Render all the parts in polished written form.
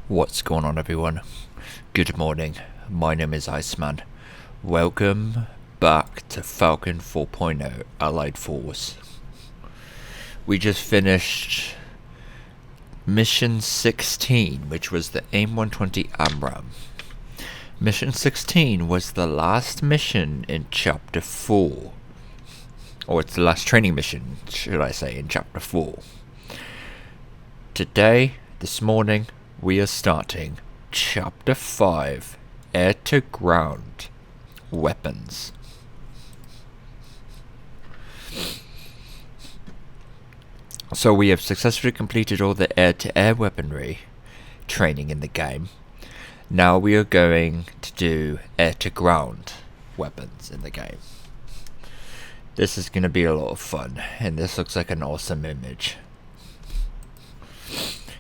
What's going on, everyone? Good morning. My name is Iceman. Welcome back to Falcon 4.0 Allied Force. We just finished Mission 16, which was the AIM-120 AMRAAM. Mission 16 was the last mission in Chapter 4. Or it's the last training mission, should I say, in Chapter 4. Today, this morning, we are starting Chapter 5, Air-to-Ground Weapons. So we have successfully completed all the air-to-air weaponry training in the game. Now we are going to do air-to-ground weapons in the game. This is going to be a lot of fun, and this looks like an awesome image.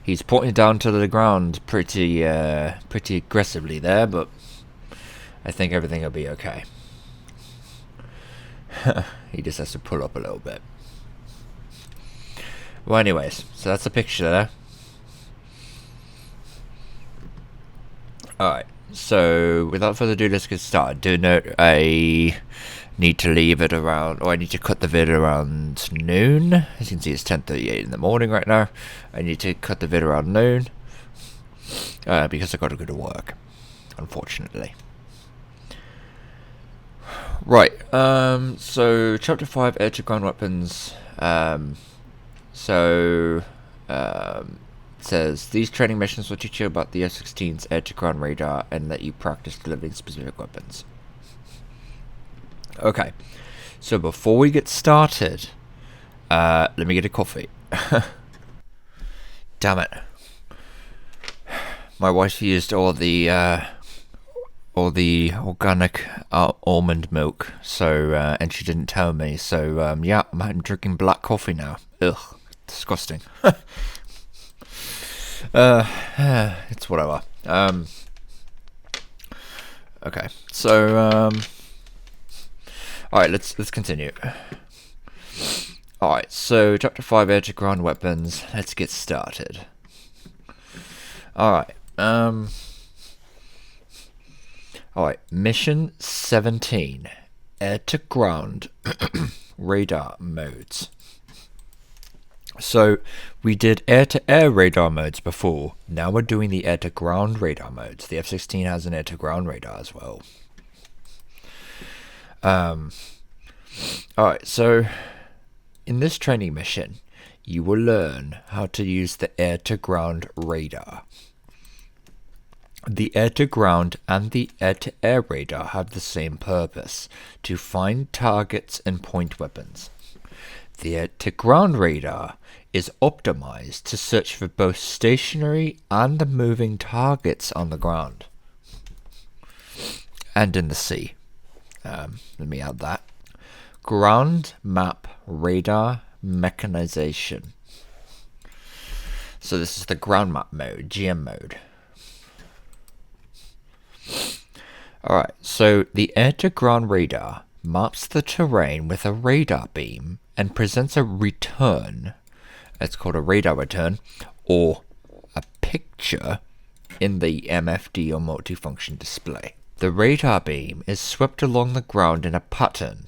He's pointing down to the ground pretty aggressively there, but I think everything will be okay. He just has to pull up a little bit. Well, anyways, so that's a picture there. Alright, so without further ado, let's get started. Do note I need to leave it around, or I need to cut the vid around noon. As you can see, it's 10:38 in the morning right now. I need to cut the vid around noon because I got to go to work, unfortunately. Right, so Chapter 5, Air-to-Ground Weapons. Says, these training missions will teach you about the F-16's air-to-ground radar and let you practice delivering specific weapons. Okay, so before we get started, let me get a coffee. Damn it. My wife used all the organic almond milk, so, and she didn't tell me, so, yeah, I'm drinking black coffee now. Ugh, disgusting. It's whatever. Okay, so, alright, let's continue. Alright, so Chapter 5, Air-to-Ground Weapons, let's get started. Alright, alright, Mission 17, Air-to-Ground Radar Modes. So, we did air-to-air radar modes before, now we're doing the air-to-ground radar modes. The F-16 has an air-to-ground radar as well. Alright, so in this training mission, you will learn how to use the air-to-ground radar. The air-to-ground and the air-to-air radar have the same purpose, to find targets and point weapons. The air-to-ground radar is optimized to search for both stationary and moving targets on the ground and in the sea. Let me add that. Ground map radar mechanization. So this is the ground map mode, GM mode. Alright, so the air-to-ground radar maps the terrain with a radar beam and presents a return. It's called a radar return, or a picture, in the MFD or multifunction display. The radar beam is swept along the ground in a pattern,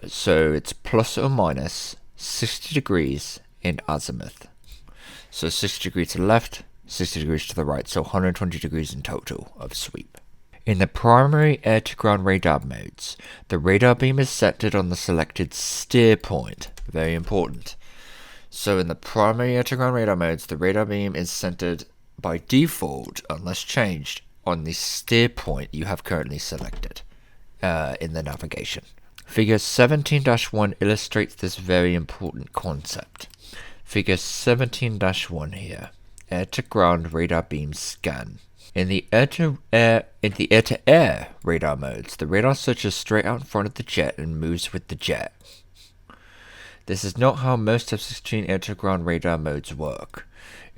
so it's plus or minus 60 degrees in azimuth. So 60 degrees to the left, 60 degrees to the right, so 120 degrees in total of sweep. In the primary air-to-ground radar modes, the radar beam is centered on the selected steer point. Very important. So in the primary air-to-ground radar modes, the radar beam is centered by default, unless changed, on the steer point you have currently selected in the navigation. Figure 17-1 illustrates this very important concept. Figure 17-1 here. Air-to-ground radar beam scan. In the air-to-air radar modes, the radar searches straight out in front of the jet and moves with the jet. This is not how most F-16 air-to-ground radar modes work.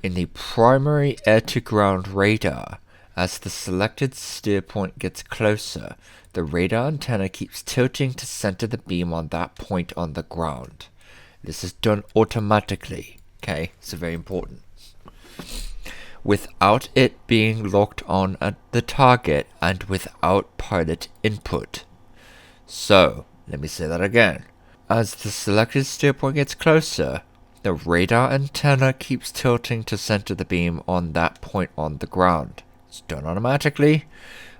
In the primary air-to-ground radar, as the selected steer point gets closer, the radar antenna keeps tilting to center the beam on that point on the ground. This is done automatically, okay? So very important. without it being locked on at the target and without pilot input. So, let me say that again. As the selected steer point gets closer, the radar antenna keeps tilting to center the beam on that point on the ground. It's done automatically,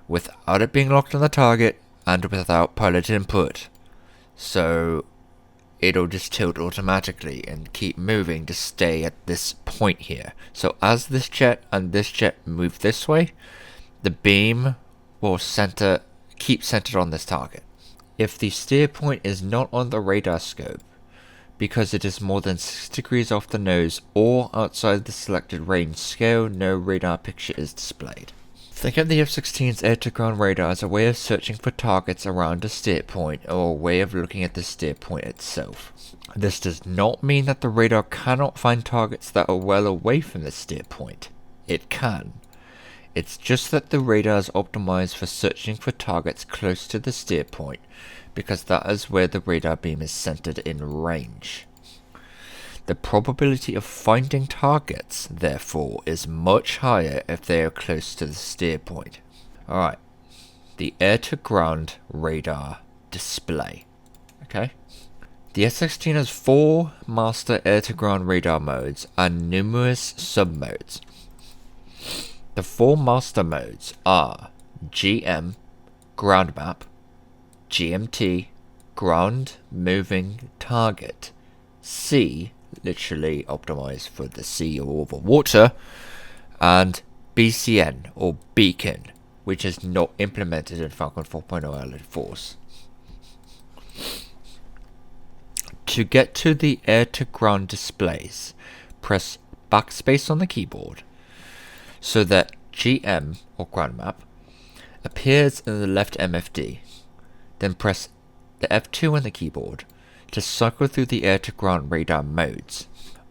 without it being locked on the target, and without pilot input. So, it'll just tilt automatically and keep moving to stay at this point here. So as this jet and this jet move this way, the beam will keep centered on this target. If the steer point is not on the radar scope, because it is more than 6 degrees off the nose or outside the selected range scale, no radar picture is displayed. Think of the F-16's air-to-ground radar as a way of searching for targets around a steer point, or a way of looking at the steer point itself. This does not mean that the radar cannot find targets that are well away from the steer point. It can. It's just that the radar is optimized for searching for targets close to the steer point, because that is where the radar beam is centered in range. The probability of finding targets, therefore, is much higher if they are close to the steer point. Alright, the air-to-ground radar display. Okay? The F-16 has 4 master air-to-ground radar modes and numerous sub-modes. The 4 master modes are GM, ground map, GMT, ground moving target, C, literally optimized for the sea or over water, and BCN, or beacon, which is not implemented in Falcon 4.0 Allied Force. To get to the air-to-ground displays, press backspace on the keyboard so that GM, or ground map, appears in the left MFD. Then press the F2 on the keyboard to cycle through the air-to-ground radar modes.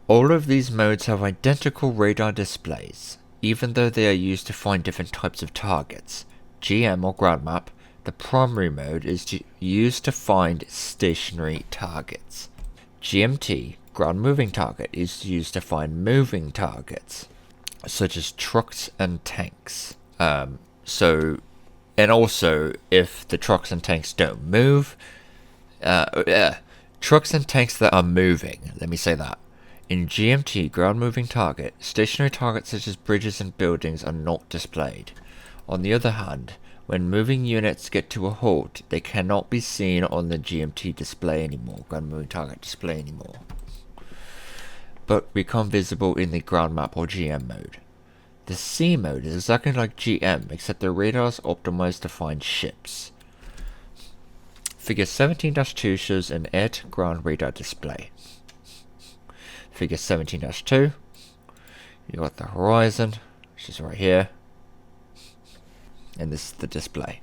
All of these modes have identical radar displays, even though they are used to find different types of targets. GM, or ground map, the primary mode, is used to find stationary targets. GMT, ground moving target, is used to find moving targets, such as trucks and tanks. And also, if the trucks and tanks don't move, trucks and tanks that are moving, let me say that. In GMT, ground moving target, stationary targets such as bridges and buildings are not displayed. On the other hand, when moving units get to a halt, they cannot be seen on the GMT display anymore, ground moving target display anymore, but become visible in the ground map or GM mode. The C mode is exactly like GM, except the radar is optimized to find ships. Figure 17-2 shows an air-to-ground radar display. Figure 17-2, you got the horizon, which is right here, and this is the display.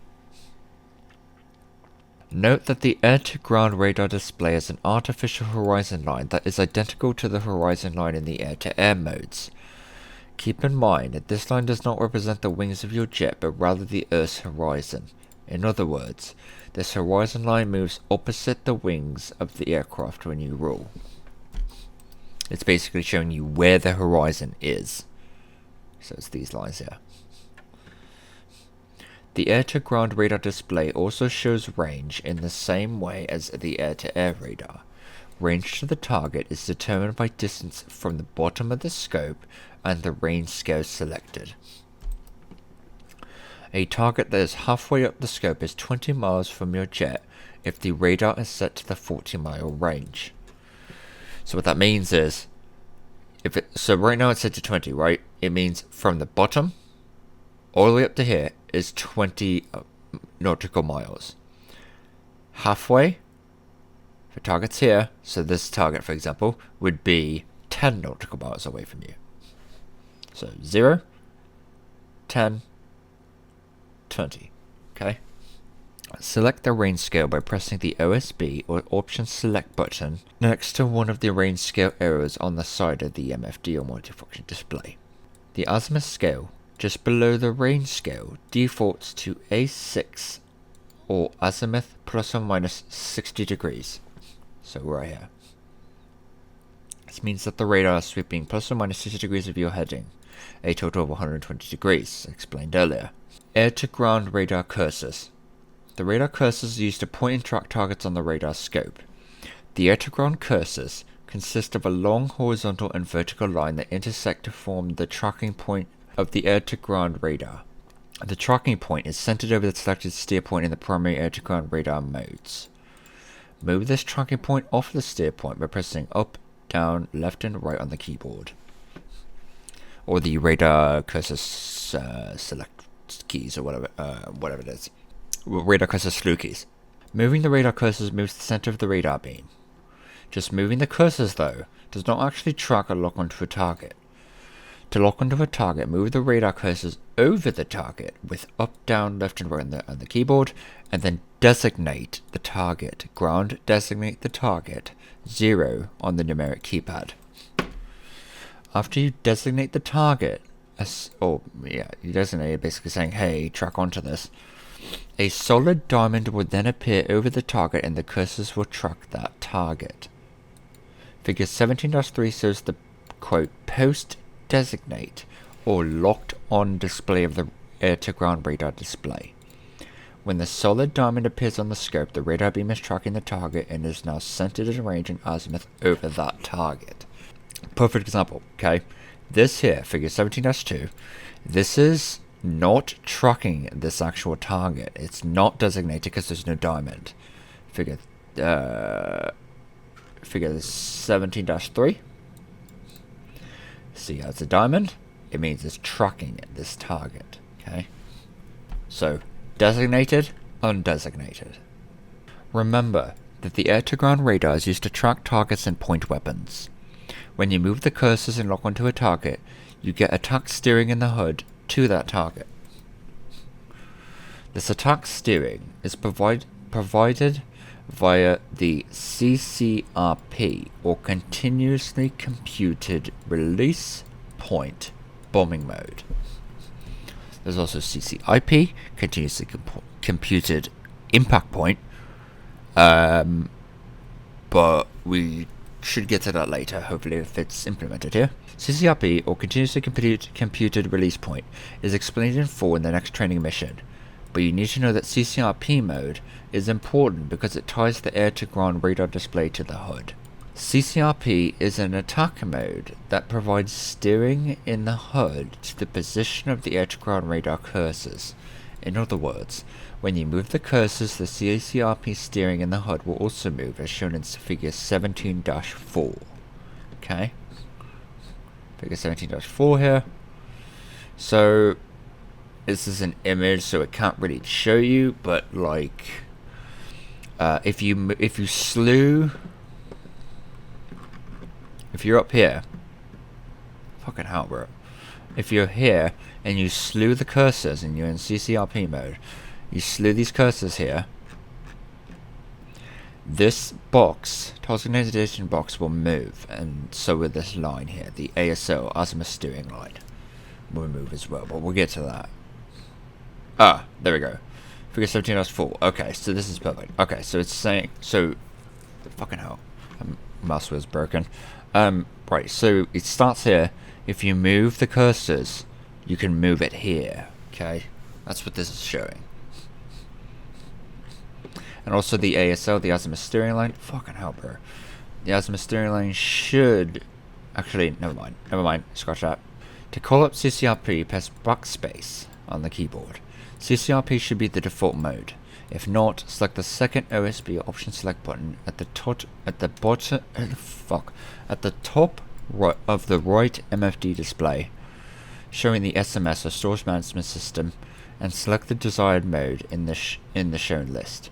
Note that the air-to-ground radar display is an artificial horizon line that is identical to the horizon line in the air-to-air modes. Keep in mind that this line does not represent the wings of your jet, but rather the Earth's horizon. In other words, this horizon line moves opposite the wings of the aircraft when you roll. It's basically showing you where the horizon is. So it's these lines here. The air-to-ground radar display also shows range in the same way as the air-to-air radar. Range to the target is determined by distance from the bottom of the scope and the range scale selected. A target that is halfway up the scope is 20 miles from your jet if the radar is set to the 40-mile range. So what that means is, so right now it's set to 20, right? It means from the bottom all the way up to here is 20 nautical miles. Halfway, for targets here, so this target, for example, would be 10 nautical miles away from you. So 0, 10, 20. Okay? Select the range scale by pressing the OSB or option select button next to one of the range scale arrows on the side of the MFD or multifunction display. The azimuth scale, just below the range scale, defaults to A6 or azimuth plus or minus 60 degrees. So right here. This means that the radar is sweeping plus or minus 60 degrees of your heading. a total of 120 degrees, explained earlier. Air-to-ground radar cursors. The radar cursors are used to point and track targets on the radar scope. The air-to-ground cursors consist of a long horizontal and vertical line that intersect to form the tracking point of the air-to-ground radar. The tracking point is centered over the selected steer point in the primary air-to-ground radar modes. Move this tracking point off the steer point by pressing up, down, left, and right on the keyboard, or the radar cursor select keys, or whatever it is. Radar cursor slew keys. Moving the radar cursors moves the center of the radar beam. Just moving the cursors, though, does not actually track or lock onto a target. To lock onto a target, move the radar cursors over the target with up, down, left, and right on the keyboard, and then designate the target. Ground designate the target. 0 on the numeric keypad. After you designate the target, you designate it, basically saying, hey, track onto this, a solid diamond will then appear over the target and the cursors will track that target. Figure 17-3 shows the, quote, post designate or locked on display of the air-to-ground radar display. When the solid diamond appears on the scope, the radar beam is tracking the target and is now centered and arranged in azimuth over that target. Perfect example, okay? This here, figure 17-2, this is not tracking this actual target. It's not designated because there's no diamond. Figure 17-3. See how it's a diamond? It means it's tracking this target. Okay? So, designated, undesignated. Remember that the air-to-ground radar is used to track targets and point weapons. When you move the cursors and lock onto a target, you get attack steering in the HUD to that target. This attack steering is provided via the CCRP, or Continuously Computed Release Point Bombing Mode. There's also CCIP, Continuously Computed Impact Point, but we should get to that later, hopefully, if it's implemented here. CCRP, or Continuously Computed Release Point, is explained in full in the next training mission, but you need to know that CCRP mode is important because it ties the air-to-ground radar display to the HUD. CCRP is an attack mode that provides steering in the HUD to the position of the air-to-ground radar cursors. In other words, when you move the cursors, the CCRP steering in the HUD will also move, as shown in figure 17-4. Okay? Figure 17-4 here. So, this is an image, so it can't really show you, but like, if you slew, if you're up here, fucking hell, bro. If you're here and you slew the cursors and you're in CCRP mode, you slew these cursors here, this box, task organization box, will move, and so will this line here, the ASO, azimuth steering line, will move as well, but we'll get to that. Ah, there we go. Figure 17-4. Okay, so this is perfect. Okay, so it's saying, so, fucking hell, mouse was broken. Right, so it starts here. If you move the cursors, you can move it here. Okay, that's what this is showing. And also the ASL, the azimuth steering line. Fucking hell, bro. The azimuth steering line should, actually, never mind. Scratch that. To call up CCRP, press backspace on the keyboard. CCRP should be the default mode. If not, select the second OSB option select button at the top right of the right MFD display, showing the SMS or source management system, and select the desired mode in the shown list.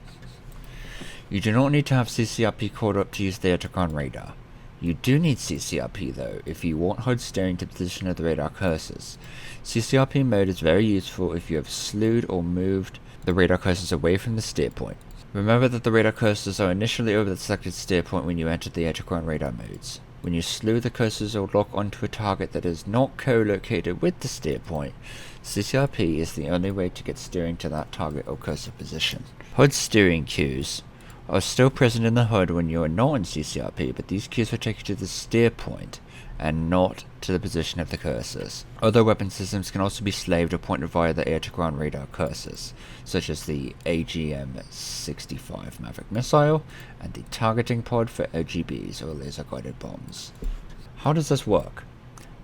You do not need to have CCRP called up to use the air-to-ground radar. You do need CCRP though if you want HUD steering to position of the radar cursors. CCRP mode is very useful if you have slewed or moved the radar cursors away from the steer point. Remember that the radar cursors are initially over the selected steer point when you enter the air-to-ground radar modes. When you slew the cursors or lock onto a target that is not co-located with the steer point, CCRP is the only way to get steering to that target or cursor position. HUD steering cues are still present in the HUD when you are not in CCRP, but these cues will take you to the steer point and not to the position of the cursors. Other weapon systems can also be slaved or pointed via the air-to-ground radar cursors, such as the AGM-65 Maverick missile and the targeting pod for LGBs or laser-guided bombs. How does this work?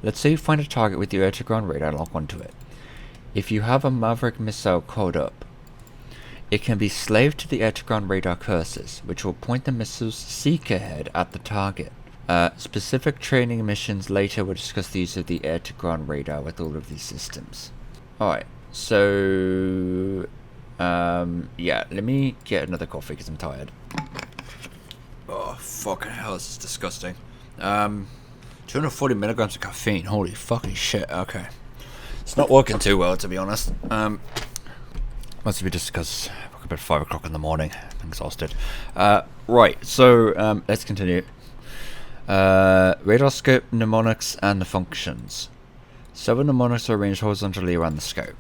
Let's say you find a target with your air-to-ground radar and lock onto it. If you have a Maverick missile code up, it can be slaved to the air-to-ground radar cursors, which will point the missile's seeker head at the target. Specific training missions later will discuss the use of the air-to-ground radar with all of these systems. Alright, so... yeah, let me get another coffee because I'm tired. Oh, fucking hell, this is disgusting. 240 milligrams of caffeine, holy fucking shit, okay. It's not working too well, to be honest. Must be just because I woke up at 5 o'clock in the morning. I'm exhausted. Right, so let's continue. Radar scope, mnemonics, and the functions. 7 mnemonics are arranged horizontally around the scope.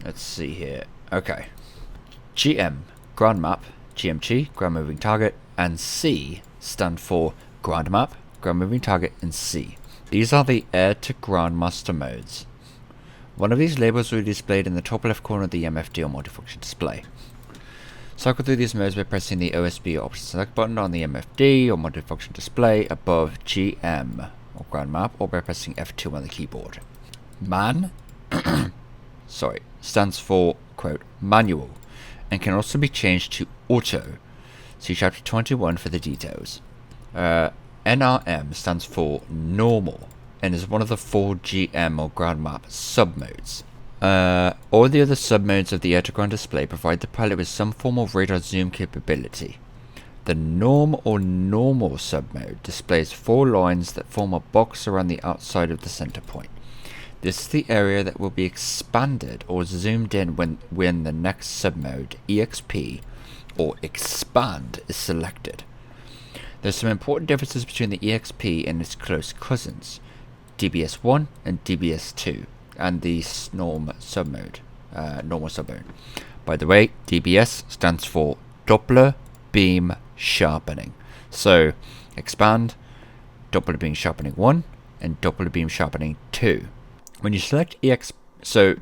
Let's see here. Okay. GM, ground map, GMG, ground moving target, and C stand for ground map, ground moving target, and C. These are the air-to-ground master modes. One of these labels will be displayed in the top left corner of the MFD or multifunction display. Cycle through these modes by pressing the OSB or option select button on the MFD or multifunction display above GM or ground map, or by pressing F2 on the keyboard. MAN stands for, quote, manual, and can also be changed to auto. See chapter 21 for the details. NRM stands for normal, and is one of the 4 GM or ground map submodes. All the other submodes of the air-to-ground display provide the pilot with some form of radar zoom capability. The norm or normal submode displays 4 lines that form a box around the outside of the center point. This is the area that will be expanded or zoomed in when the next submode, EXP or expand, is selected. There's some important differences between the EXP and its close cousins, DBS1 and DBS2, and the normal submode. By the way, DBS stands for Doppler Beam Sharpening. So, expand, Doppler Beam Sharpening 1, and Doppler Beam Sharpening 2. When you select so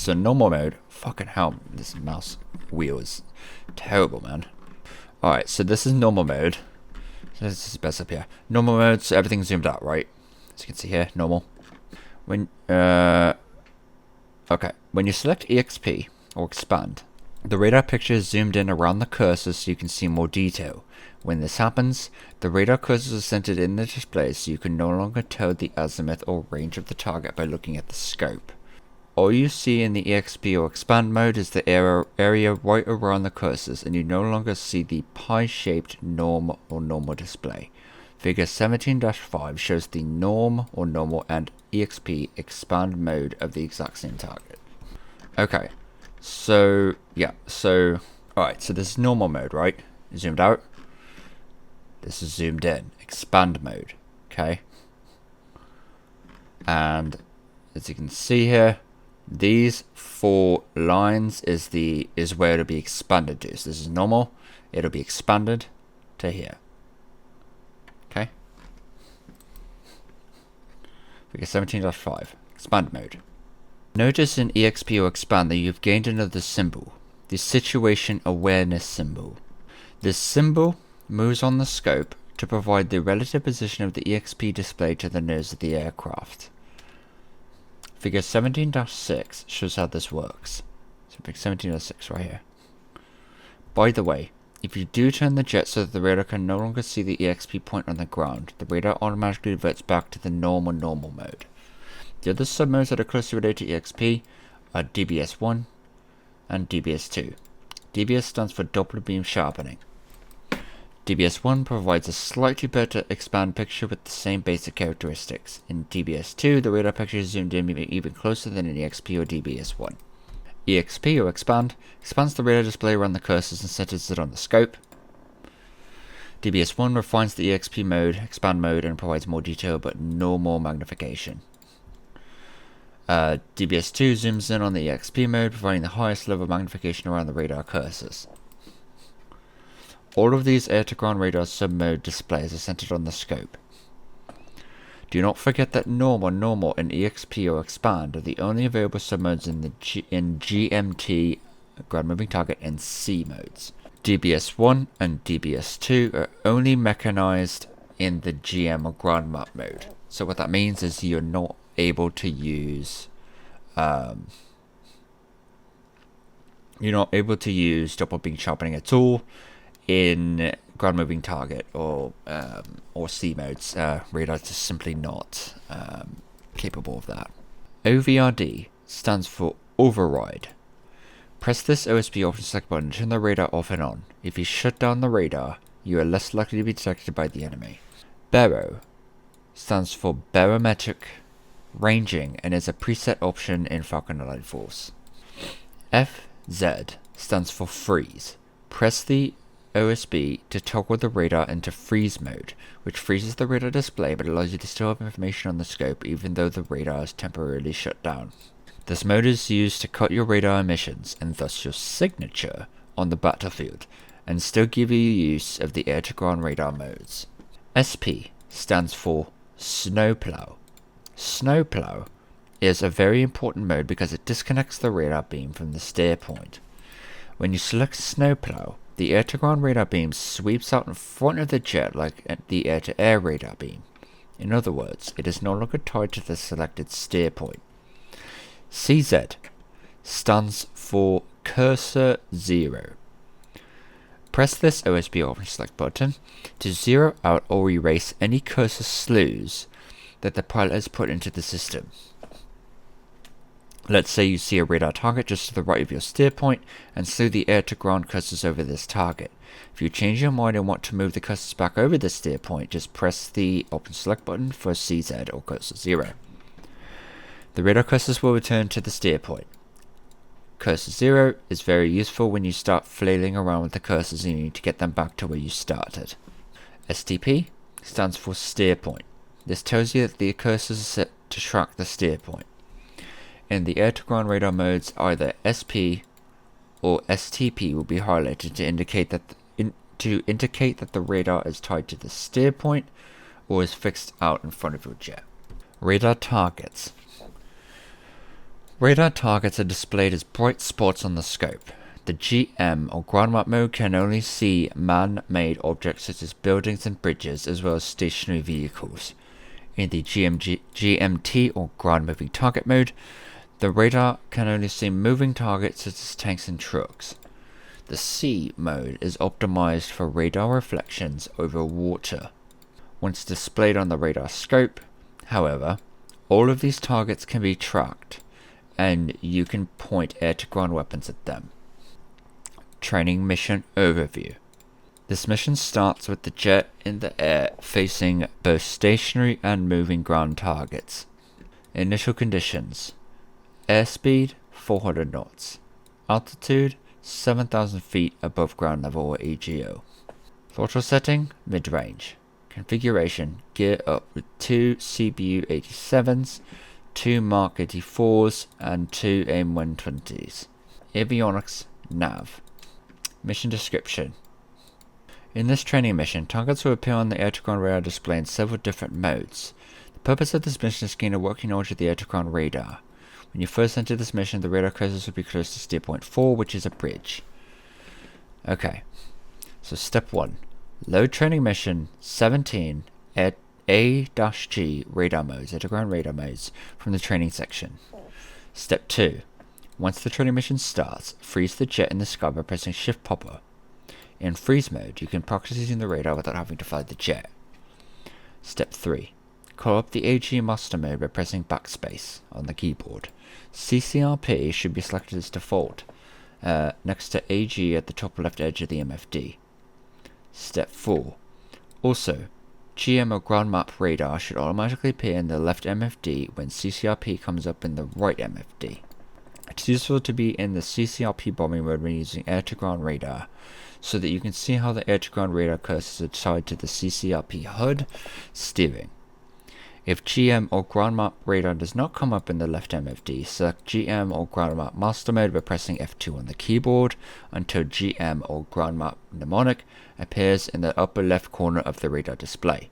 normal mode, fucking hell, this mouse wheel is terrible, man. Alright, so this is normal mode. So this is best up here. Normal mode, so everything's zoomed out, right? As you can see here, normal. When you select EXP or expand, the radar picture is zoomed in around the cursor so you can see more detail. When this happens, the radar cursors are centered in the display so you can no longer tell the azimuth or range of the target by looking at the scope. All you see in the EXP or expand mode is the area right around the cursors, and you no longer see the pie-shaped norm or normal display. Figure 17-5 shows the norm or normal and EXP expand mode of the exact same target. Okay, so alright, so this is normal mode, right? Zoomed out. This is zoomed in, expand mode, okay? And as you can see here, these 4 lines is where it'll be expanded to. So this is normal, it'll be expanded to here. Okay? Figure 17-5, expand mode. Notice in EXP or expand that you've gained another symbol, the situation awareness symbol. This symbol moves on the scope to provide the relative position of the EXP display to the nose of the aircraft. Figure 17-6 shows how this works. So figure 17-6 right here. By the way, if you do turn the jet so that the radar can no longer see the EXP point on the ground, the radar automatically reverts back to the normal mode. The other submodes that are closely related to EXP are DBS1 and DBS2. DBS stands for Doppler Beam Sharpening. DBS1 provides a slightly better expand picture with the same basic characteristics. In DBS2, the radar picture is zoomed in even closer than in EXP or DBS1. EXP or expand expands the radar display around the cursors and centers it on the scope. DBS1 refines the EXP mode, expand mode, and provides more detail but no more magnification. DBS2 zooms in on the EXP mode, providing the highest level of magnification around the radar cursors. All of these air-to-ground radar sub-mode displays are centered on the scope. Do not forget that normal, and EXP or expand are the only available submodes in GMT, ground moving target, and C modes. DBS1 and DBS2 are only mechanized in the GM or ground map mode. So what that means is you're not able to use double beam sharpening at all in ground moving target or C modes. Radar is just simply not capable of that. OVRD stands for override. Press this OSB option select button to turn the radar off and on. If you shut down the radar, you are less likely to be detected by the enemy. Baro stands for barometric ranging and is a preset option in Falcon 4.0. FZ stands for freeze. Press the OSB to toggle the radar into freeze mode, which freezes the radar display but allows you to still have information on the scope even though the radar is temporarily shut down. This mode is used to cut your radar emissions and thus your signature on the battlefield, and still give you use of the air-to-ground radar modes. SP stands for snowplow. Snowplow is a very important mode because it disconnects the radar beam from the steer point. When you select snowplow, the air-to-ground radar beam sweeps out in front of the jet like the air-to-air radar beam. In other words, it is no longer tied to the selected steer point. CZ stands for cursor 0. Press this OSB option select button to zero out or erase any cursor slews that the pilot has put into the system. Let's say you see a radar target just to the right of your steer point and slew the air-to-ground cursors over this target. If you change your mind and want to move the cursors back over the steer point, just press the option select button for CZ or cursor 0. The radar cursors will return to the steer point. Cursor 0 is very useful when you start flailing around with the cursors and you need to get them back to where you started. STP stands for steer point. This tells you that the cursors are set to track the steer point. In the air-to-ground radar modes, either SP or STP will be highlighted to indicate that the radar is tied to the steer point or is fixed out in front of your jet. Radar targets. Radar targets are displayed as bright spots on the scope. The GM or ground map mode can only see man-made objects such as buildings and bridges as well as stationary vehicles. In the GMT or ground moving target mode, the radar can only see moving targets such as tanks and trucks. The C mode is optimized for radar reflections over water. Once displayed on the radar scope, however, all of these targets can be tracked and you can point air-to-ground weapons at them. Training mission overview. This mission starts with the jet in the air facing both stationary and moving ground targets. Initial conditions: airspeed 400 knots, altitude 7,000 feet above ground level or AGO. Throttle setting mid-range. Configuration: gear up with 2 CBU 87s, 2 Mark 84s, and 2 AIM 120s. Avionics nav. Mission description. In this training mission, targets will appear on the air-to-ground radar display in several different modes. The purpose of this mission is to gain a working knowledge of the air-to-ground radar. When you first enter this mission, the radar cursors will be close to steer point 4, which is a bridge. Okay, so step 1. Load training mission 17 A-G radar modes, air-to-ground radar modes, from the training section. Step 2. Once the training mission starts, freeze the jet in the sky by pressing shift popper. In freeze mode, you can practice using the radar without having to fly the jet. Step 3. Call up the AG master mode by pressing backspace on the keyboard. CCRP should be selected as default, next to AG at the top left edge of the MFD. Step 4. Also, GM or ground map radar should automatically appear in the left MFD when CCRP comes up in the right MFD. It's useful to be in the CCRP bombing mode when using air-to-ground radar, so that you can see how the air-to-ground radar cursors are tied to the CCRP HUD steering. If GM or ground map radar does not come up in the left MFD, select GM or ground map master mode by pressing F2 on the keyboard until GM or ground map mnemonic appears in the upper left corner of the radar display.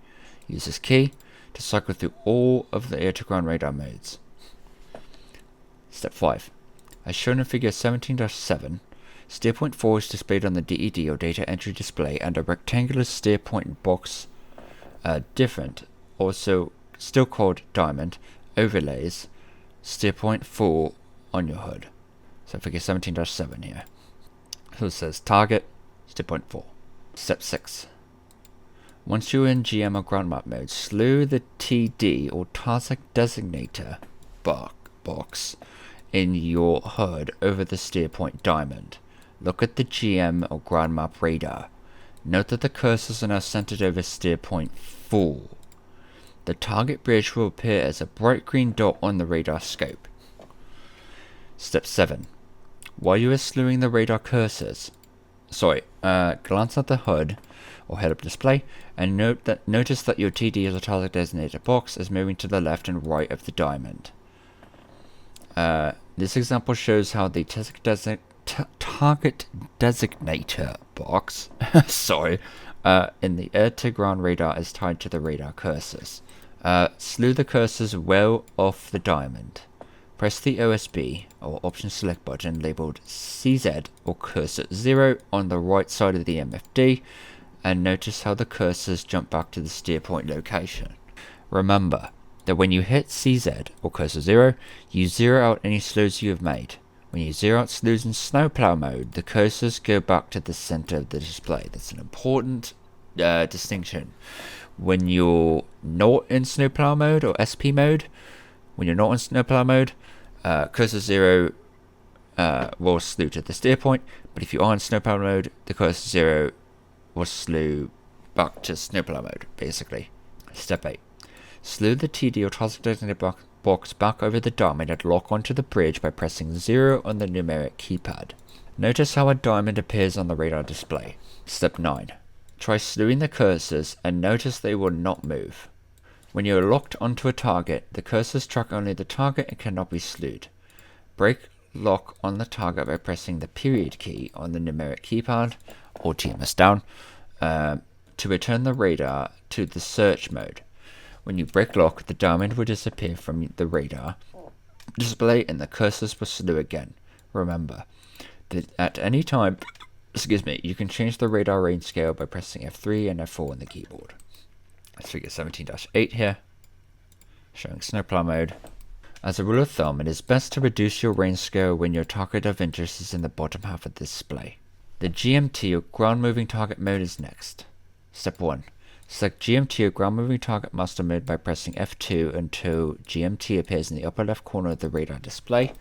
Use this key to cycle through all of the air-to-ground radar modes. Step 5. As shown in figure 17-7, steer point 4 is displayed on the DED or data entry display, and a rectangular steer point box also still called diamond, overlays steer point 4 on your hood. So figure 17-7 here. So it says target, steer point 4. Step 6. Once you're in GM or ground map mode, slew the TD or target designator box in your HUD over the steer point diamond. Look at the GM or ground map radar. Note that the cursors are now centered over steer point 4. The target bridge will appear as a bright green dot on the radar scope. Step 7. While you are slewing the radar cursors, glance at the HUD or head-up display and notice that your TD or target designator box is moving to the left and right of the diamond. This example shows how the target designator box in the air-to-ground radar is tied to the radar cursors. Slew the cursors well off the diamond. Press the OSB or option select button labeled CZ or cursor 0 on the right side of the MFD and notice how the cursors jump back to the steer point location. Remember that when you hit CZ or cursor 0, you zero out any slews you have made. When you zero out slews in snowplow mode, the cursors go back to the center of the display. That's an important distinction. When you're not in snowplow mode or SP mode, cursor 0 will slew to the steer point, but if you are in snowplow mode, the cursor 0 will slew back to snowplow mode, basically. Step 8. Slew the TD or target designator box back over the diamond and lock onto the bridge by pressing 0 on the numeric keypad. Notice how a diamond appears on the radar display. Step 9. Try slewing the cursors and notice they will not move. When you are locked onto a target, the cursors track only the target and cannot be slewed. Break lock on the target by pressing the period key on the numeric keypad, or TMS down, to return the radar to the search mode. When you break lock, the diamond will disappear from the radar display and the cursors will slew again. Remember that at any time, you can change the radar range scale by pressing F3 and F4 on the keyboard. Let's figure 17-8 here, showing snowplow mode. As a rule of thumb, it is best to reduce your range scale when your target of interest is in the bottom half of the display. The GMT or ground moving target mode is next. Step 1. Select GMT or ground moving target master mode by pressing F2 until GMT appears in the upper left corner of the radar display.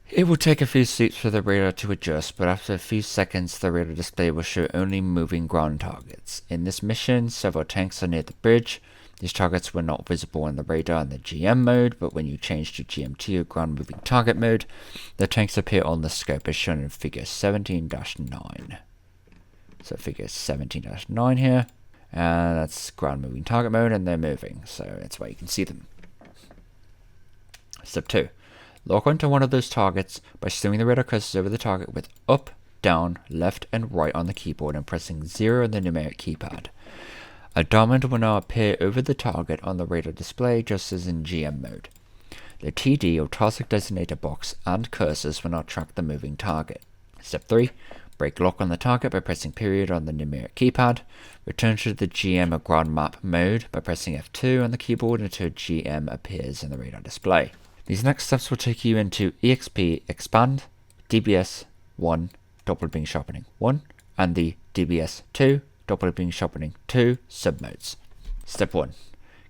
It will take a few seats for the radar to adjust, but after a few seconds the radar display will show only moving ground targets. In this mission, several tanks are near the bridge. These targets were not visible on the radar in the GM mode, but when you change to GMT or ground moving target mode, the tanks appear on the scope as shown in figure 17-9. So figure 17-9 here. And that's ground moving target mode, and they're moving, so that's why you can see them. Step 2. Lock onto one of those targets by slewing the radar cursors over the target with up, down, left, and right on the keyboard and pressing 0 on the numeric keypad. A diamond will now appear over the target on the radar display just as in GM mode. The TD or target designator box and cursors will now track the moving target. Step 3. Break lock on the target by pressing period on the numeric keypad. Return to the GM or ground map mode by pressing F2 on the keyboard until GM appears in the radar display. These next steps will take you into EXP Expand, DBS 1, Doppler beam sharpening 1, and the DBS 2, Doppler beam sharpening 2 submodes. Step 1.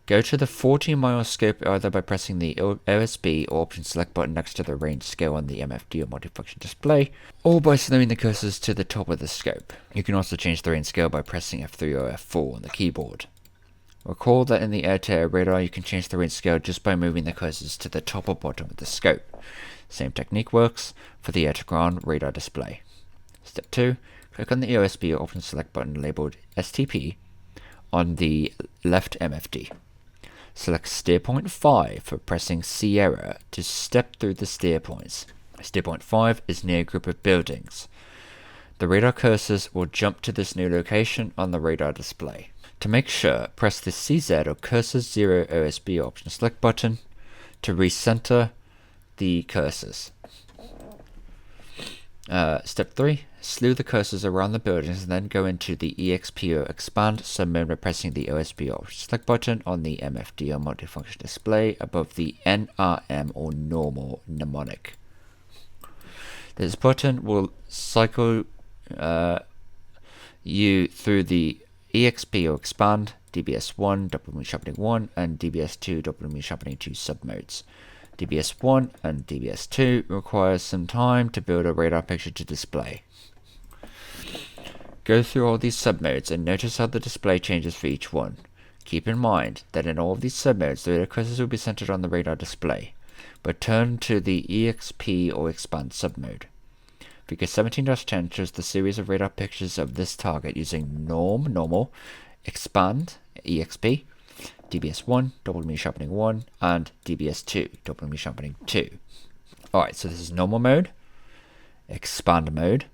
Go to the 40-mile scope either by pressing the OSB or option select button next to the range scale on the MFD or multifunction display, or by slewing the cursors to the top of the scope. You can also change the range scale by pressing F3 or F4 on the keyboard. Recall that in the air-to-air radar you can change the range scale just by moving the cursors to the top or bottom of the scope. Same technique works for the air-to-ground radar display. Step 2. Click on the OSB or option select button labeled STP on the left MFD. Select steer point 5 for pressing Sierra to step through the steer points. Steer point 5 is near a group of buildings. The radar cursors will jump to this new location on the radar display. To make sure, press the CZ or Cursor 0 OSB option select button to recenter the cursors. Step 3. Slew the cursors around the buildings and then go into the EXP or expand submode by pressing the OSB option select button on the MFD or multifunction display above the NRM or normal mnemonic. This button will cycle you through the EXP or expand, DBS1, double sharpening 1, and DBS2, double sharpening 2 submodes. DBS1 and DBS2 requires some time to build a radar picture to display. Go through all these submodes and notice how the display changes for each one. Keep in mind that in all of these submodes, the radar cursors will be centered on the radar display, but turn to the EXP or expand submode. Figure 17-10 shows the series of radar pictures of this target using normal, expand, EXP, DBS1, double sharpening 1, and DBS2, double sharpening 2. Alright, so this is normal mode, expand mode,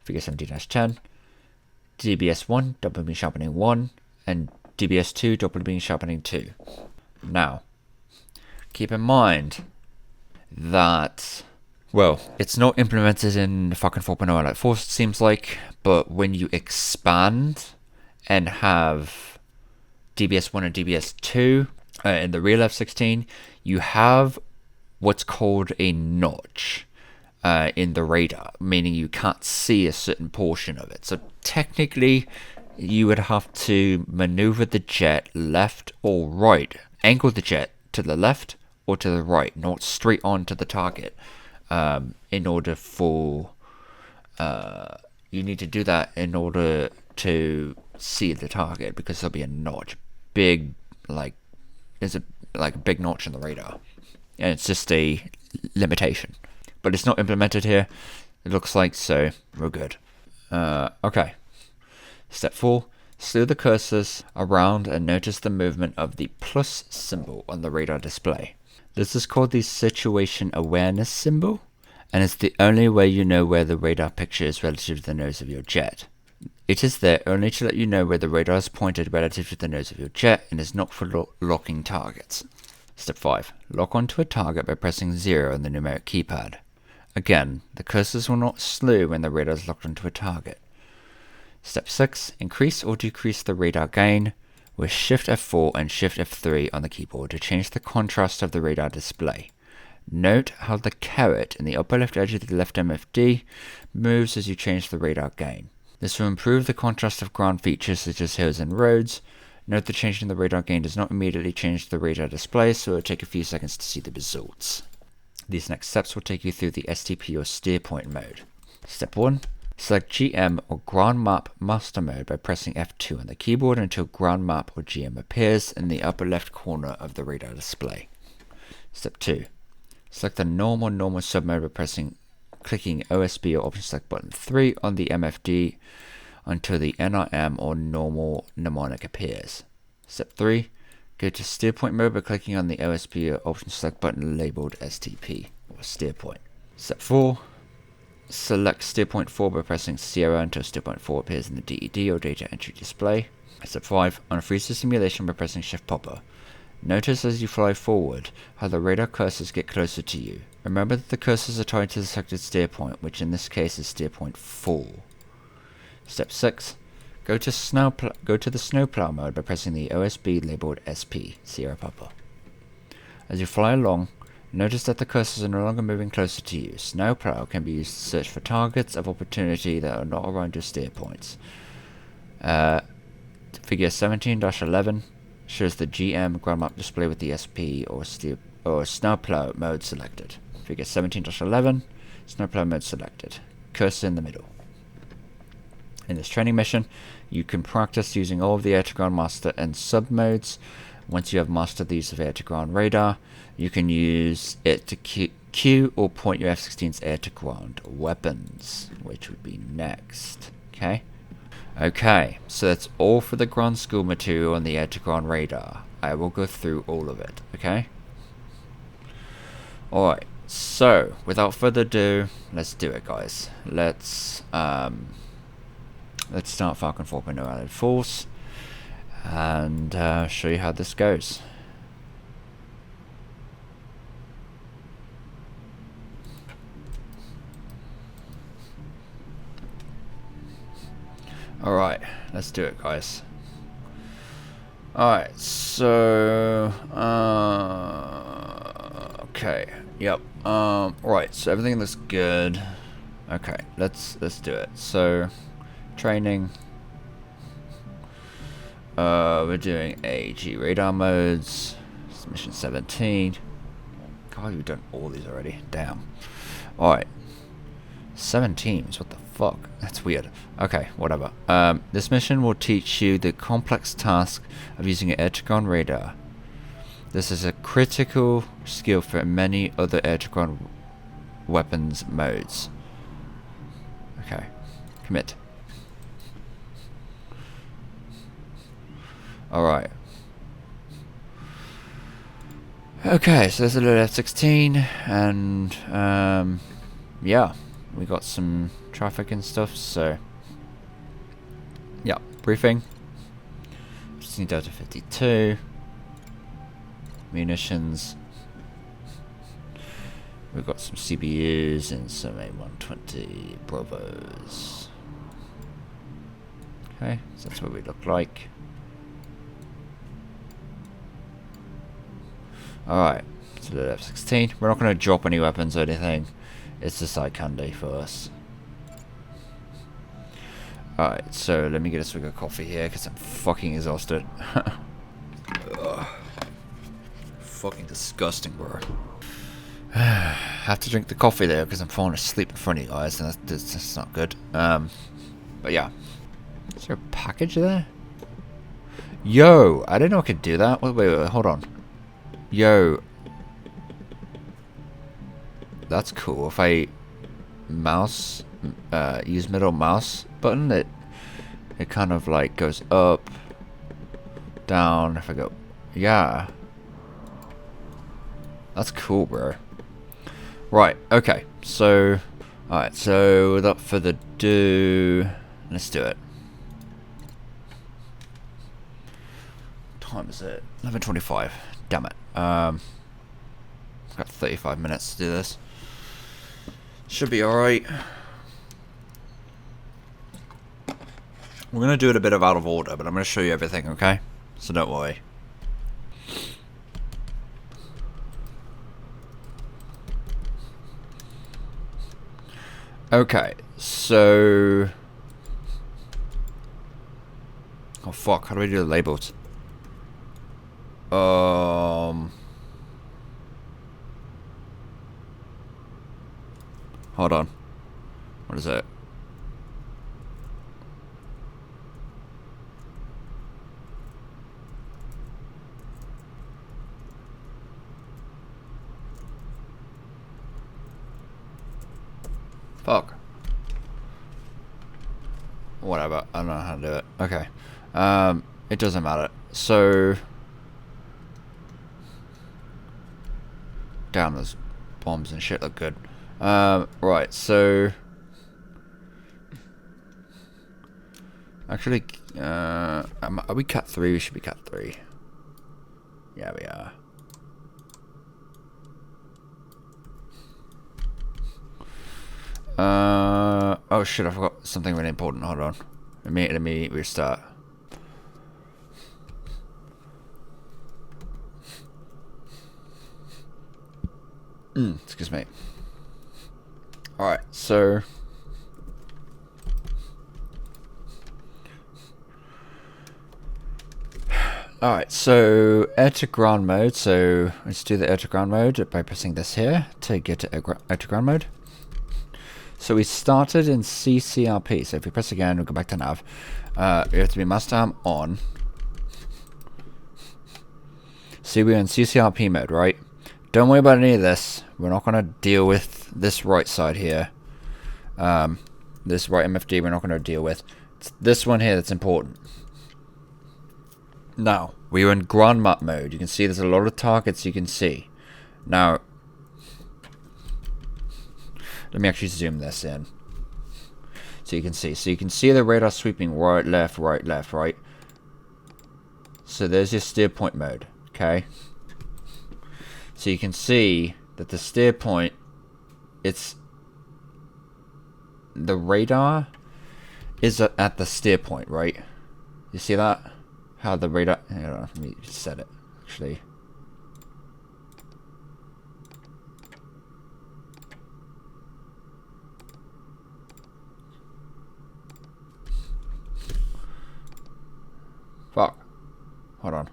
figure 17-10, DBS1, double sharpening 1, and DBS2, double sharpening 2. Now, keep in mind that, well, it's not implemented in Falcon 4.0 like Force, it seems like, but when you expand and have DBS1 and DBS2 in the real F-16, you have what's called a notch in the radar, meaning you can't see a certain portion of it. So technically, you would have to maneuver the jet left or right, angle the jet to the left or to the right, not straight on to the target. In order for you need to do that in order to see the target, because there'll be a notch, there's a big notch in the radar, and it's just a limitation, but it's not implemented here, it looks like, so we're good. Okay, step 4, slew the cursors around and notice the movement of the plus symbol on the radar display. This is called the situation awareness symbol, and it's the only way you know where the radar picture is relative to the nose of your jet. It is there only to let you know where the radar is pointed relative to the nose of your jet, and is not for locking targets. Step 5. Lock onto a target by pressing 0 on the numeric keypad. Again, the cursors will not slew when the radar is locked onto a target. Step 6. Increase or decrease the radar gain with Shift F4 and Shift F3 on the keyboard to change the contrast of the radar display. Note how the caret in the upper left edge of the left MFD moves as you change the radar gain. This will improve the contrast of ground features such as hills and roads. Note that changing the radar gain does not immediately change the radar display, so it will take a few seconds to see the results. These next steps will take you through the STP or steer point mode. Step 1. Select GM or Ground Map Master Mode by pressing F2 on the keyboard until Ground Map or GM appears in the upper left corner of the radar display. Step 2. Select the normal submode by clicking OSB or Option Select button 3 on the MFD until the NRM or normal mnemonic appears. Step 3. Go to steer point mode by clicking on the OSB or Option Select button labeled STP or steer point. Step 4. Select steer point 4 by pressing Sierra until steer point 4 appears in the DED or data entry display. Step 5. Unfreeze the simulation by pressing Shift Popper. Notice as you fly forward how the radar cursors get closer to you. Remember that the cursors are tied to the selected steer point, which in this case is steer point 4. Step 6. Go to the snowplow mode by pressing the OSB labeled SP, Sierra Papa. As you fly along, notice that the cursors are no longer moving closer to you. Snowplow can be used to search for targets of opportunity that are not around your steer points. Figure 17-11 shows the GM ground map display with the SP or snowplow mode selected. Figure 17-11, snowplow mode selected. Cursor in the middle. In this training mission, you can practice using all of the air-to-ground master and sub-modes. Once you have mastered the use of air-to-ground radar, you can use it to cue or point your F-16's air-to-ground weapons, which would be next. Okay? Okay, so that's all for the ground school material on the air to ground radar. I will go through all of it, okay? Alright, so without further ado, let's do it, guys. Let's start Falcon 4.0 Allied Force and show you how this goes. Alright, let's do it, guys. Alright, so okay, yep. Right, so everything looks good. Okay, let's do it. So training. We're doing AG radar modes. It's mission 17. God, we've done all these already. Damn. Alright. 7 teams, what the fuck? That's weird. Okay, whatever. This mission will teach you the complex task of using an air-to-ground radar. This is a critical skill for many other air-to-ground weapons modes. Okay, commit. Alright. Okay, so there's a little F-16, and yeah, we got some traffic and stuff, so yeah, briefing. Just need Delta 52. Munitions. We've got some CBUs and some A120 Bravos. Okay, so that's what we look like. Alright, so the F-16. We're not going to drop any weapons or anything. It's just eye candy for us. Alright, so let me get a swig of coffee here because I'm fucking exhausted. Fucking disgusting, bro. I have to drink the coffee there because I'm falling asleep in front of you guys, and that's not good. But yeah. Is there a package there? Yo, I didn't know I could do that. Wait, hold on. Yo. That's cool. If I mouse, use middle mouse button, it kind of like goes up, down. If I go, yeah. That's cool, bro. Right, okay. So, alright, so without further ado, let's do it. What time is it? 11:25. Damn it. I've got 35 minutes to do this. Should be alright. We're gonna do it a bit of out of order, but I'm gonna show you everything, okay? So don't worry. Okay, so... oh fuck, how do we do the labels? Hold on. What is it? Fuck. Whatever. I don't know how to do it. Okay. It doesn't matter. So... damn, those bombs and shit look good. Right, so... actually, are we cat 3? We should be cat 3. Yeah, we are. Oh shit, I forgot something really important. Hold on. Let me restart. Excuse me. Alright, so... alright, so air to ground mode. So let's do the air to ground mode by pressing this here to get to air to ground mode. So we started in CCRP. So if we press again, we'll go back to nav. We have to be master arm on. See, we're in CCRP mode, right? Don't worry about any of this. We're not going to deal with this right side here. This right MFD we're not going to deal with. It's this one here that's important. Now, we're in ground map mode. You can see there's a lot of targets you can see. Now, let me actually zoom this in. So you can see. So you can see the radar sweeping right, left, right, left, right. So there's your steer point mode. Okay. So you can see that the steer point, it's... the radar is at the steer point, right? You see that? How the radar... Hold on, let me set it, actually. Fuck. Hold on.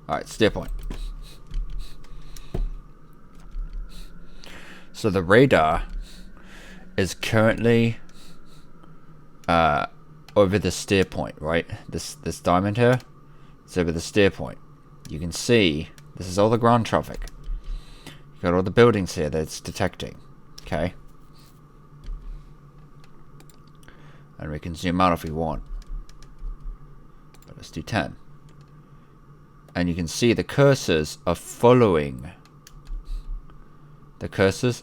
Alright, steer point. So the radar is currently over the steer point, right? This diamond here, it's over the steer point. You can see this is all the ground traffic. You got all the buildings here that it's detecting. Okay. And we can zoom out if we want. But let's do 10. And you can see the cursors are following. The cursors.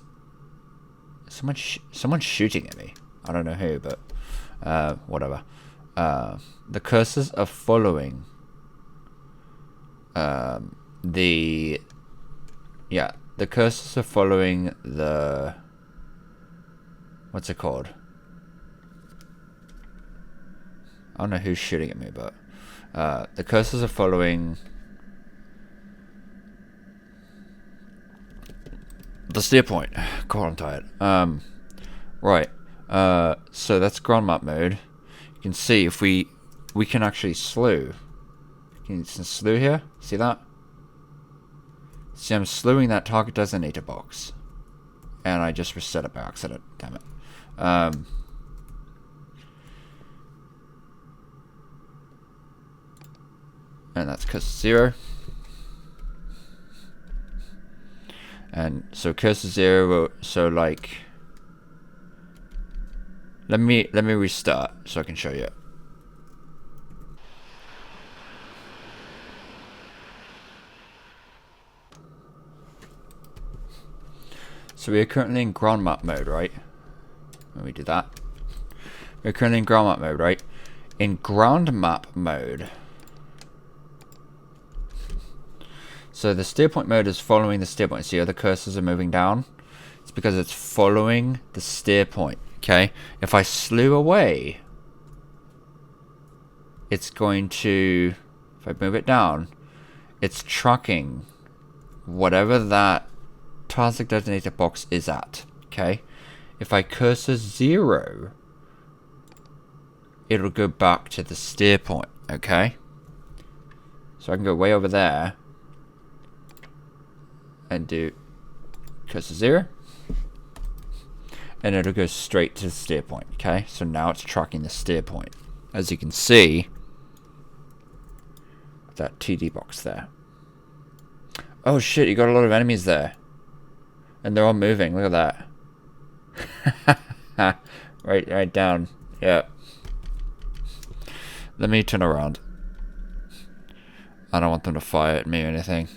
Someone's shooting at me. I don't know who, but whatever. The cursors are following the cursors are following the, what's it called? I don't know who's shooting at me, but the cursors are following the steer point. God, I'm tired. Right. So that's ground map mode. You can see if we can actually slew. Can you slew here? See that? See, I'm slewing that target designator box. And I just reset it by accident. Damn it. And that's cursor 0. And so cursor 0 will, so like, let me restart so I can show you. So we are currently in ground map mode, right? When we do that, we're currently in ground map mode, right? In ground map mode, so the steer point mode is following the steer point. See how the cursors are moving down? It's because it's following the steer point. Okay, if I slew away, it's going to, if I move it down, it's tracking whatever that task designator box is at. Okay, if I cursor 0, it'll go back to the steer point. Okay, so I can go way over there and do cursor 0. And it'll go straight to the steer point, okay? So now it's tracking the steer point. As you can see, that TD box there. Oh shit, you got a lot of enemies there. And they're all moving, look at that. right down, yeah. Let me turn around. I don't want them to fire at me or anything.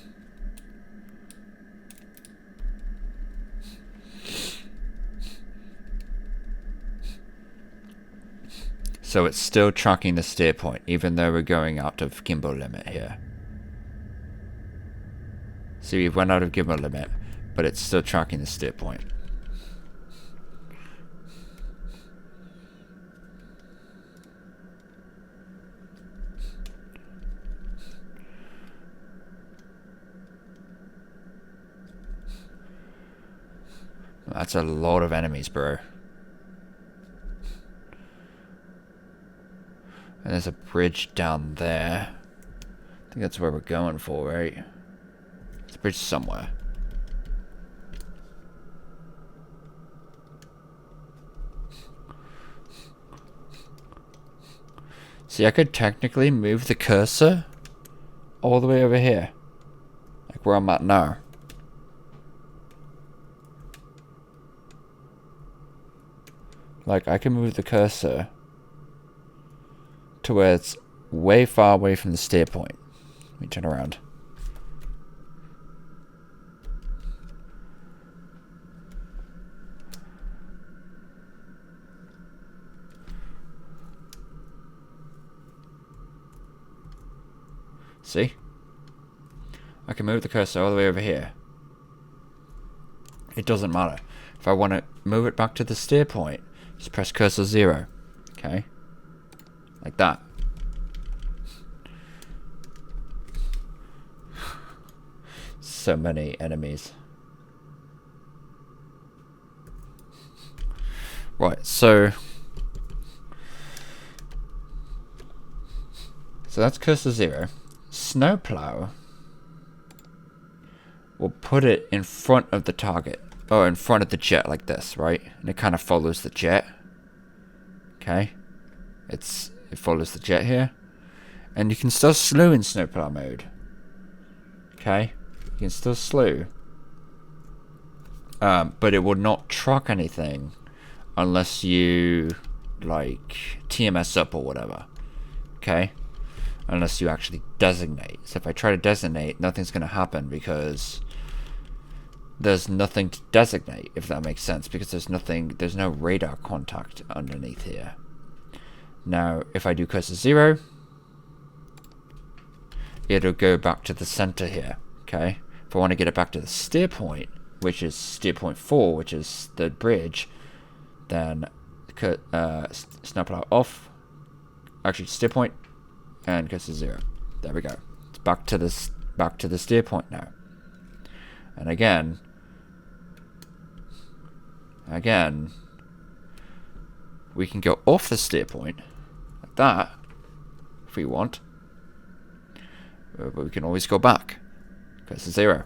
So it's still tracking the steer point, even though we're going out of gimbal limit here. So we've went out of gimbal limit, but it's still tracking the steer point. That's a lot of enemies, bro. And there's a bridge down there. I think that's where we're going for, right? There's a bridge somewhere. See, I could technically move the cursor all the way over here. Like where I'm at now. Like, I can move the cursor to where it's way far away from the steer point. Let me turn around. See? I can move the cursor all the way over here. It doesn't matter. If I want to move it back to the steer point, just press cursor 0. Okay? Like that. So many enemies. Right, so that's cursor 0. Snowplow will put it in front of the target, or in front of the jet like this, right? And it kind of follows the jet. Okay, it follows the jet here, and you can still slew in snowplow mode. Okay, you can still slew, but it will not track anything unless you like TMS up or whatever. Okay. Unless you actually designate. So if I try to designate, nothing's going to happen because there's nothing to designate, if that makes sense, because there's no radar contact underneath here. Now, if I do cursor 0, it'll go back to the center here, okay? If I want to get it back to the steer point, which is steer point 4, which is the bridge, then snowplow off, actually steer point, and cursor 0. There we go. It's back to the steer point now. And again, we can go off the steer point like that if we want, but we can always go back. Cursor 0.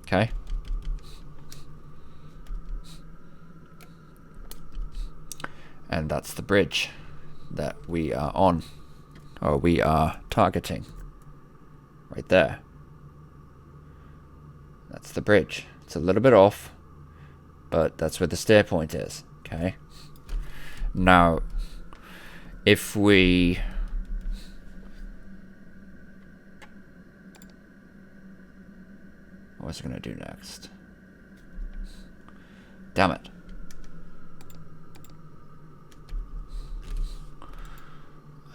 Okay. And that's the bridge that we are on, or we are targeting. Right there. That's the bridge. It's a little bit off, but that's where the steer point is. Okay. Now, if we what's it going to do next? Damn it.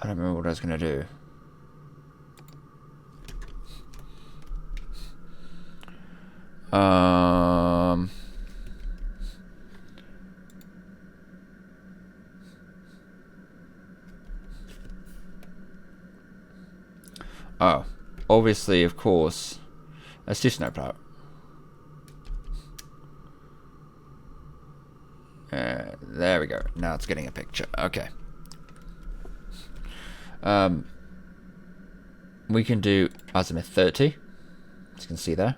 I don't remember what I was going to do. Oh, obviously, of course. Let's do snowplow. There we go. Now it's getting a picture. Okay. We can do azimuth 30, as you can see there.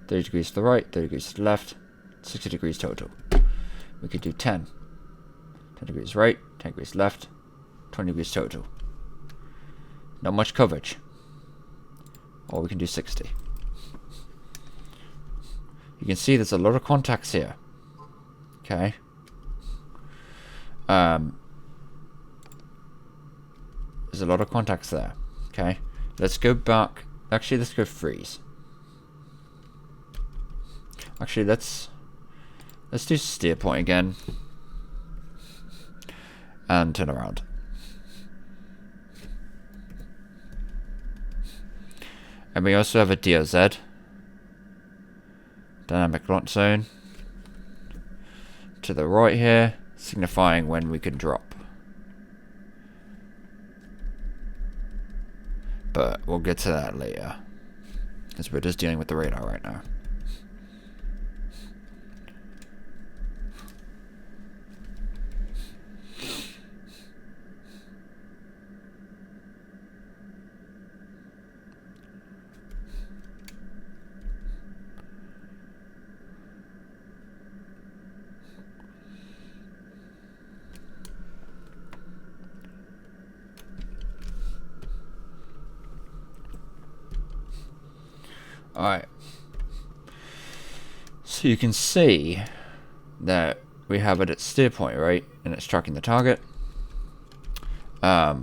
30 degrees to the right, 30 degrees to the left, 60 degrees total. We could do 10. 10 degrees right, 10 degrees left, 20 degrees total. Not much coverage. Or we can do 60. You can see there's a lot of contacts here. Okay. There's a lot of contacts there. Okay. Let's go back. Actually, let's go freeze. Actually, let's do steer point again. And turn around. And we also have a DOZ. Dynamic launch zone. To the right here, signifying when we can drop. But we'll get to that later. Because we're just dealing with the radar right now. Alright. So you can see that we have it at steer point, right? And it's tracking the target. If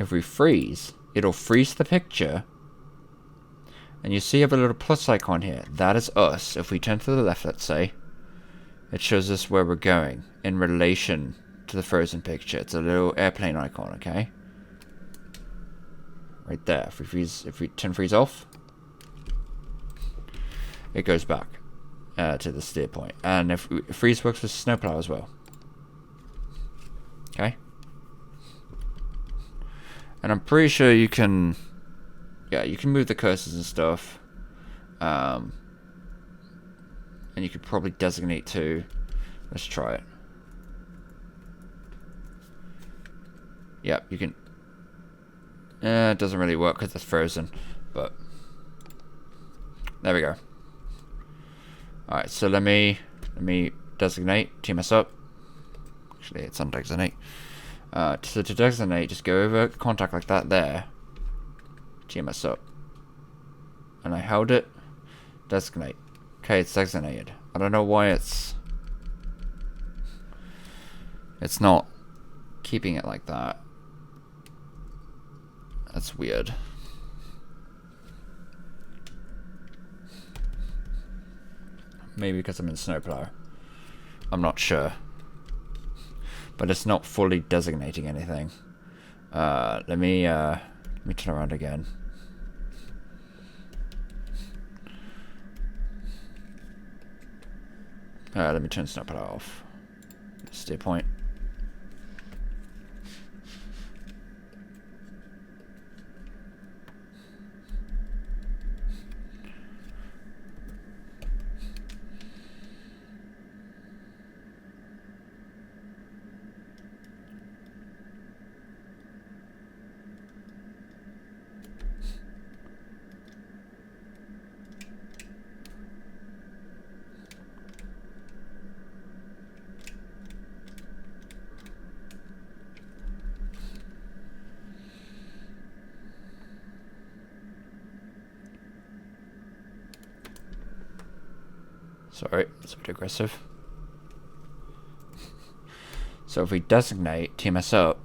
we freeze, it'll freeze the picture. And you see you have a little plus icon here. That is us. If we turn to the left, let's say, it shows us where we're going in relation to the frozen picture. It's a little airplane icon, okay? Right there. If we turn freeze off, it goes back to the steer point. And if freeze works with snowplow as well. Okay? And I'm pretty sure you can... Yeah, you can move the cursors and stuff. And you could probably designate too. Let's try it. Yep, you can... it doesn't really work because it's frozen. But... there we go. Alright, so let me designate, TMS up. Actually, it's undesignate. So to designate, just go over contact like that there. TMS up. And I held it. Designate. Okay, it's designated. I don't know why it's not keeping it like that. That's weird. Maybe because I'm in snowplow. I'm not sure. But it's not fully designating anything. Let me turn around again. Let me turn snowplow off. Steer point. Sorry, it's a bit aggressive. So if we designate TMS up,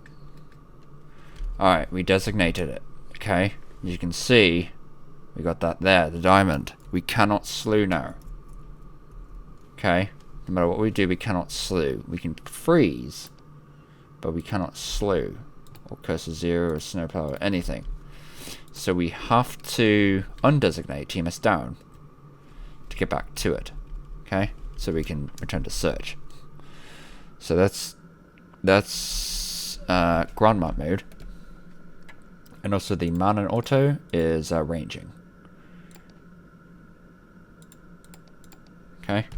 alright, we designated it. Okay, as you can see, we got that there, the diamond. We cannot slew now. Okay, no matter what we do, we cannot slew. We can freeze, but we cannot slew, or cursor 0, or snowplow, or anything. So we have to undesignate TMS down to get back to it. Okay, so we can return to search. So that's ground map mode, and also the man and auto is ranging. Okay,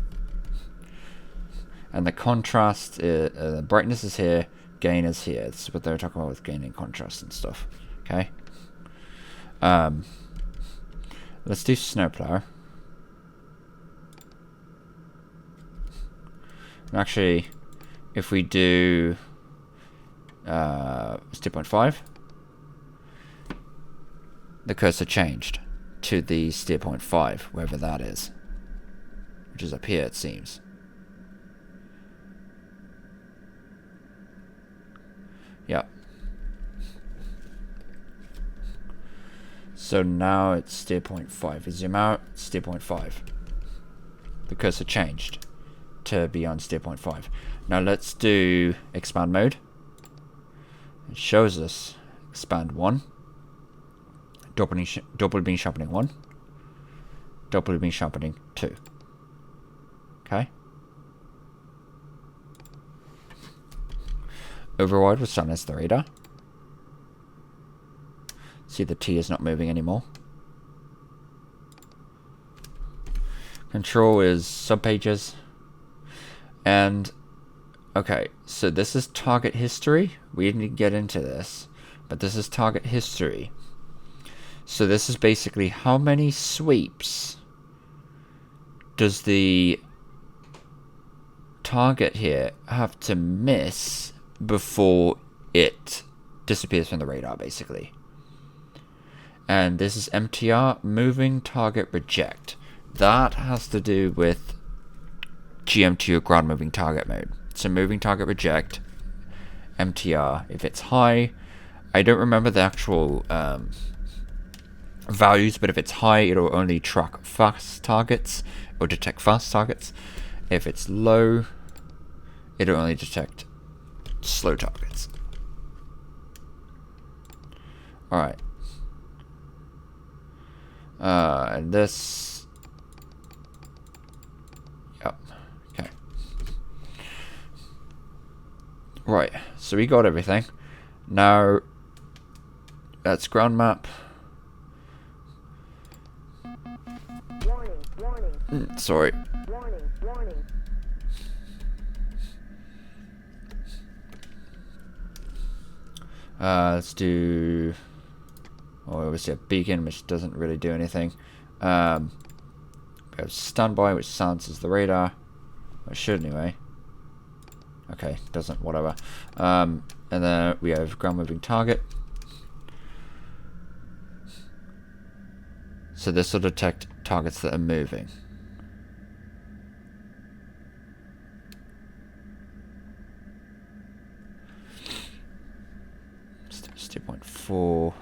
and the contrast, the brightness is here, gain is here. That's what they were talking about with gain and contrast and stuff. Okay, let's do snowplow. Actually, if we do steer point 5, the cursor changed to the steer point 5, wherever that is, which is up here, it seems. Yeah. So now it's steer point 5. We zoom out, steer point 5. The cursor changed to be on steer point 5. Now let's do expand mode. It shows us expand 1, double beam sharpening 1, double beam sharpening 2. Okay. Override will silence the radar. See, the T is not moving anymore. Control is subpages. And, okay, so this is target history. We didn't get into this, but this is target history. So this is basically how many sweeps does the target here have to miss before it disappears from the radar, basically. And this is MTR, moving target reject. that has to do with GM2 or ground moving target mode. So moving target reject, MTR, if it's high, I don't remember the actual values, but if it's high, it'll only track fast targets or detect fast targets. If it's low, it'll only detect slow targets. Alright. And this... Yep. Okay. Right, so we got everything. Now, that's ground map. Sorry. Let's do... Oh, obviously a beacon, which doesn't really do anything. We have standby, which silences the radar. Well, it should anyway. Okay, doesn't, whatever. And then we have ground moving target. So this will detect targets that are moving. It's 2.4.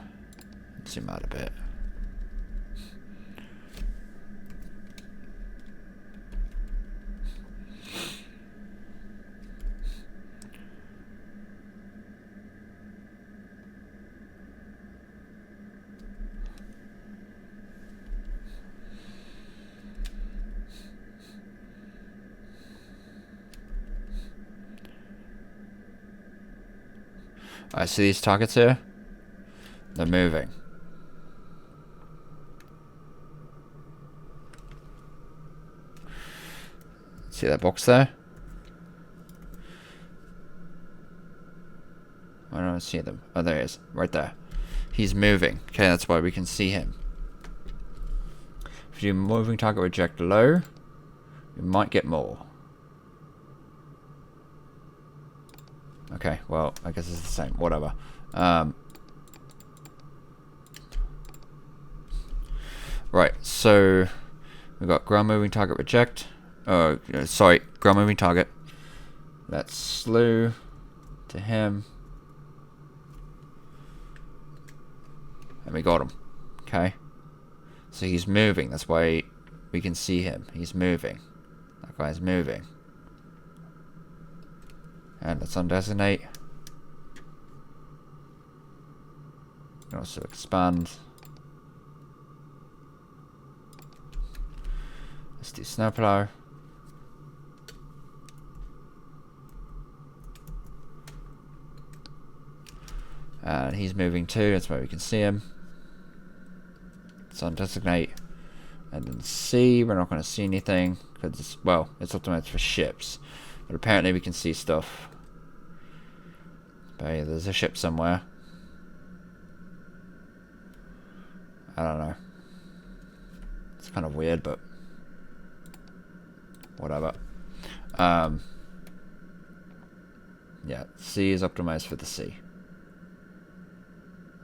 Zoom out a bit. I see these targets here. They're moving. See that box there? I don't see them. Oh, there he is. Right there. He's moving. Okay, that's why we can see him. If you do moving target reject low, you might get more. Okay, well, I guess it's the same. Whatever. Right, so we've got ground moving target reject. Sorry, ground moving target. That's slew to him. And we got him. Okay. So he's moving. That's why we can see him. He's moving. That guy's moving. And let's undesignate. We can also expand. Let's do snowplow. And he's moving too. That's why we can see him. Let's undesignate. And then C, we're not going to see anything because, well, it's optimized for ships. But apparently we can see stuff. But yeah, there's a ship somewhere. I don't know. It's kind of weird, but whatever. Yeah, C is optimized for the sea.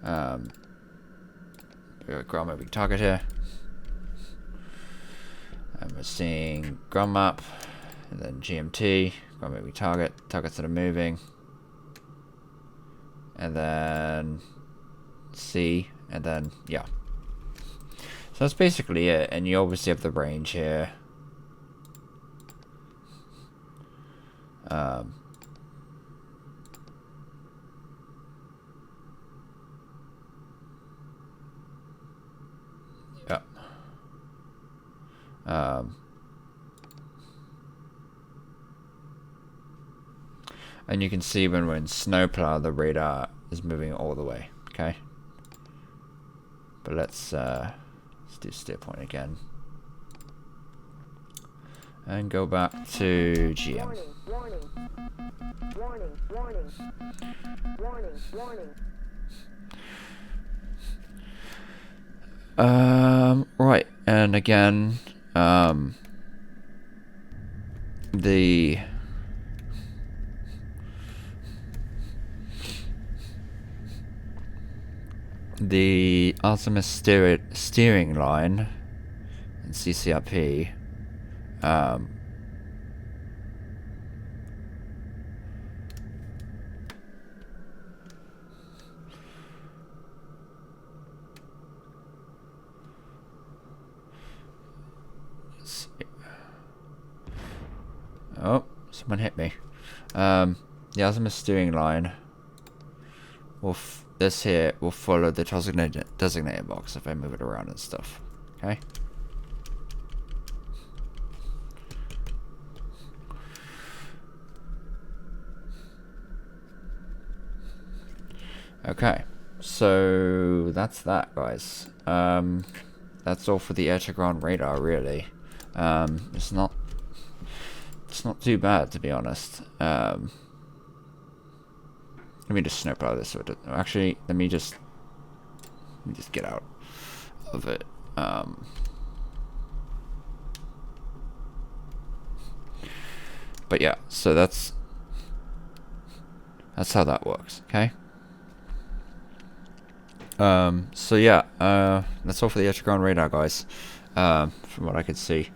We got ground moving target here. And we're seeing ground map, and then GMT, ground moving target, targets that are moving. And then C, and then, yeah. So that's basically it, and you obviously have the range here. And you can see when we're in snowplow, the radar is moving all the way. Okay, but let's do steer point again and go back to GM. Right, and again, the Artemis steering line CCRP. Oh, someone hit me. The azimuth steering line this here will follow the designated box if I move it around and stuff. Okay. Okay, so that's that, guys. That's all for the air-to-ground radar, really. It's not too bad, to be honest. Let me just snip out of this. Actually, let me just get out of it. But yeah, so that's how that works. Okay. So yeah, that's all for the air-to-ground radar, guys. From what I could see.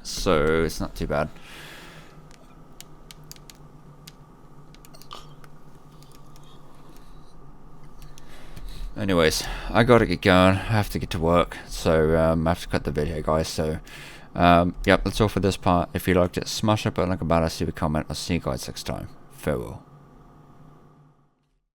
So it's not too bad. Anyways, I gotta get going. I have to get to work, so I have to cut the video, guys. So yep, that's all for this part. If you liked it, smash that button like a badass, leave a comment. I'll see you guys next time. Farewell.